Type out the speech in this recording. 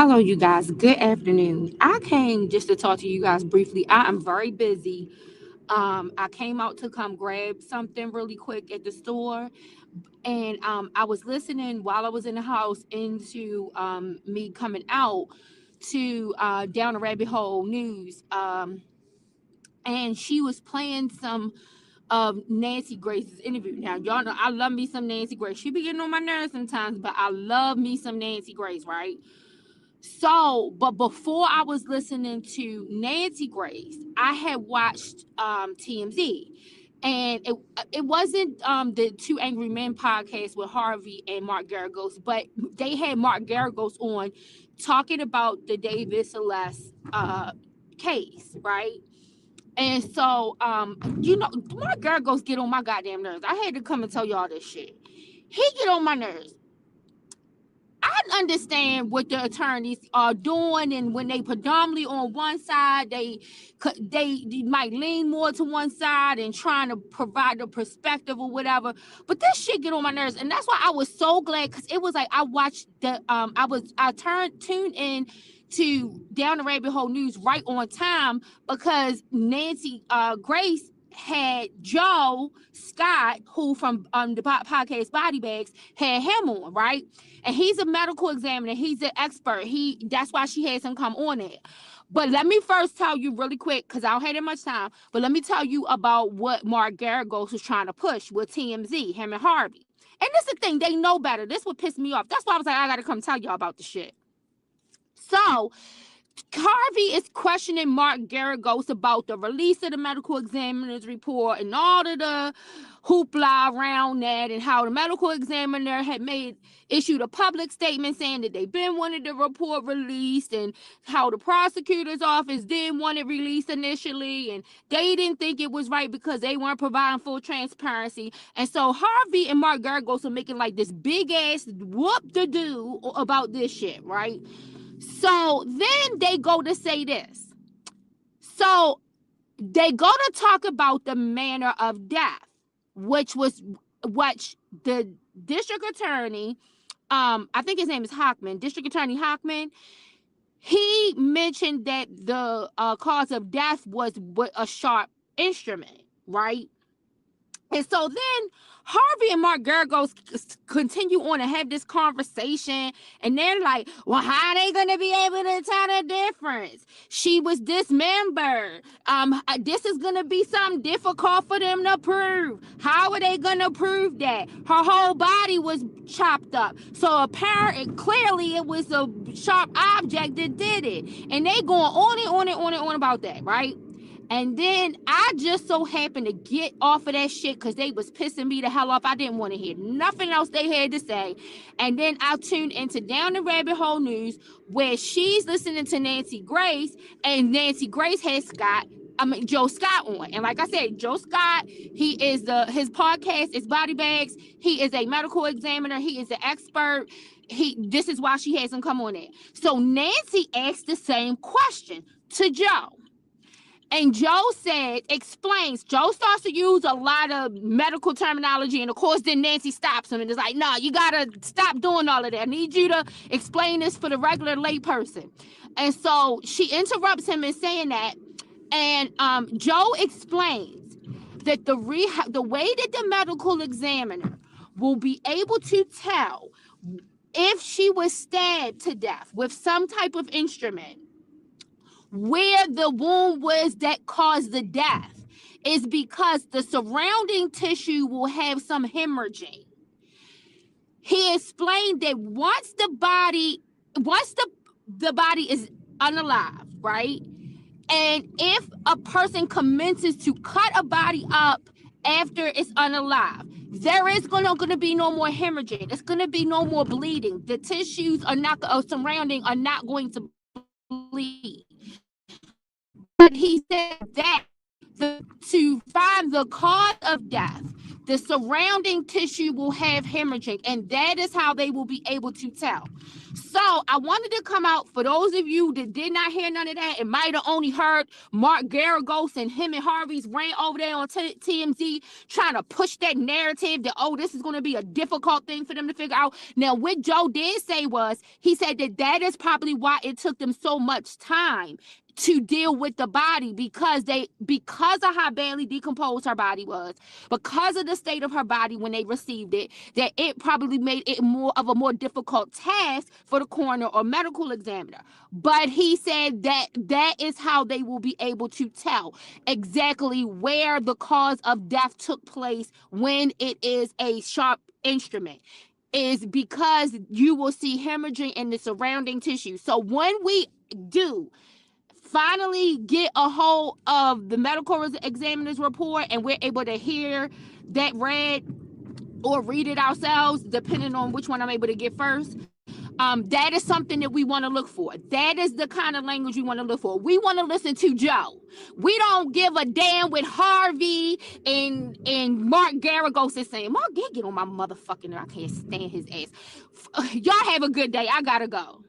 Hello, you guys. Good afternoon. I came just to talk to you guys briefly. I am very busy. I came out to come grab something really quick at the store, and I was listening while I was in the house into me coming out to Down the Rabbit Hole News, and she was playing some of Nancy Grace's interview. Now, y'all know I love me some Nancy Grace. She be getting on my nerves sometimes, but I love me some Nancy Grace, right? So, but before I was listening to Nancy Grace, I had watched TMZ. And it wasn't the Two Angry Men podcast with Harvey and Mark Geragos, but they had Mark Geragos on talking about the David Celeste case, right? And so, Mark Geragos get on my goddamn nerves. I had to come and tell y'all this shit. He get on my nerves. I understand what the attorneys are doing, and when they predominantly on one side, they might lean more to one side and trying to provide a perspective or whatever. But this shit get on my nerves, and that's why I was so glad, because it was like I watched the I tuned in to Down the Rabbit Hole News right on time, because Nancy Grace had Joe Scott, who from the podcast Body Bags, had him on, right? And he's a medical examiner. He's an expert. That's why she has him come on it. But let me first tell you really quick, because I don't have that much time, but let me tell you about what Mark Geragos was trying to push with TMZ, him and Harvey. And this is the thing, they know better. This would piss me off. That's why I was like, I gotta come tell y'all about the shit. So Harvey is questioning Mark Geragos about the release of the medical examiner's report and all of the hoopla around that, and how the medical examiner had issued a public statement saying that they've been wanted the report released, and how the prosecutor's office didn't want it released initially, and they didn't think it was right because they weren't providing full transparency. And so Harvey and Mark Geragos are making like this big ass whoop-de-doo about this shit, right? So then they go to say this. So they go to talk about the manner of death, which the district attorney, I think his name is Hockman, District Attorney Hockman, he mentioned that the cause of death was with a sharp instrument, right? And so then Harvey and Mark Geragos continue on to have this conversation, and they're like, well, how are they going to be able to tell the difference? She was dismembered. This is going to be something difficult for them to prove. How are they going to prove that? Her whole body was chopped up. So apparently, clearly, it was a sharp object that did it. And they going on about that, right? And then I just so happened to get off of that shit because they was pissing me the hell off. I didn't want to hear nothing else they had to say. And then I tuned into Down the Rabbit Hole News, where she's listening to Nancy Grace, and Nancy Grace has Joe Scott on. And like I said, Joe Scott, his podcast is Body Bags. He is a medical examiner. He is an expert. This is why she has him come on it. So Nancy asked the same question to Joe. And Joe explains, Joe starts to use a lot of medical terminology, and of course then Nancy stops him and is like, no, you gotta stop doing all of that. I need you to explain this for the regular layperson. And so she interrupts him in saying that, and Joe explains that the way that the medical examiner will be able to tell if she was stabbed to death with some type of instrument, where the wound was that caused the death, is because the surrounding tissue will have some hemorrhaging. He explained that once the body is unalive, right? And if a person commences to cut a body up after it's unalive, there is going to be no more hemorrhaging. It's going to be no more bleeding. The tissues surrounding are not going to bleed. But he said that to find the cause of death, the surrounding tissue will have hemorrhaging, and that is how they will be able to tell. So I wanted to come out for those of you that did not hear none of that and might have only heard Mark Geragos and him and Harvey's rant over there on TMZ trying to push that narrative that, oh, this is going to be a difficult thing for them to figure out. Now, what Joe did say was, he said that is probably why it took them so much time to deal with the body, because of how badly decomposed her body was, because of the state of her body when they received it, that it probably made it more of a more difficult task for the coroner or medical examiner. But he said that is how they will be able to tell exactly where the cause of death took place when it is a sharp instrument, is because you will see hemorrhaging in the surrounding tissue. So when we do finally get a hold of the medical examiner's report and we're able to hear that read or read it ourselves, depending on which one I'm able to get first, that is something that we want to look for. That is the kind of language we want to look for. We want to listen to Joe. We don't give a damn with Harvey and Mark Geragos is saying. Mark, get on my motherfucking nerve. I can't stand his ass. Y'all have a good day. I gotta go.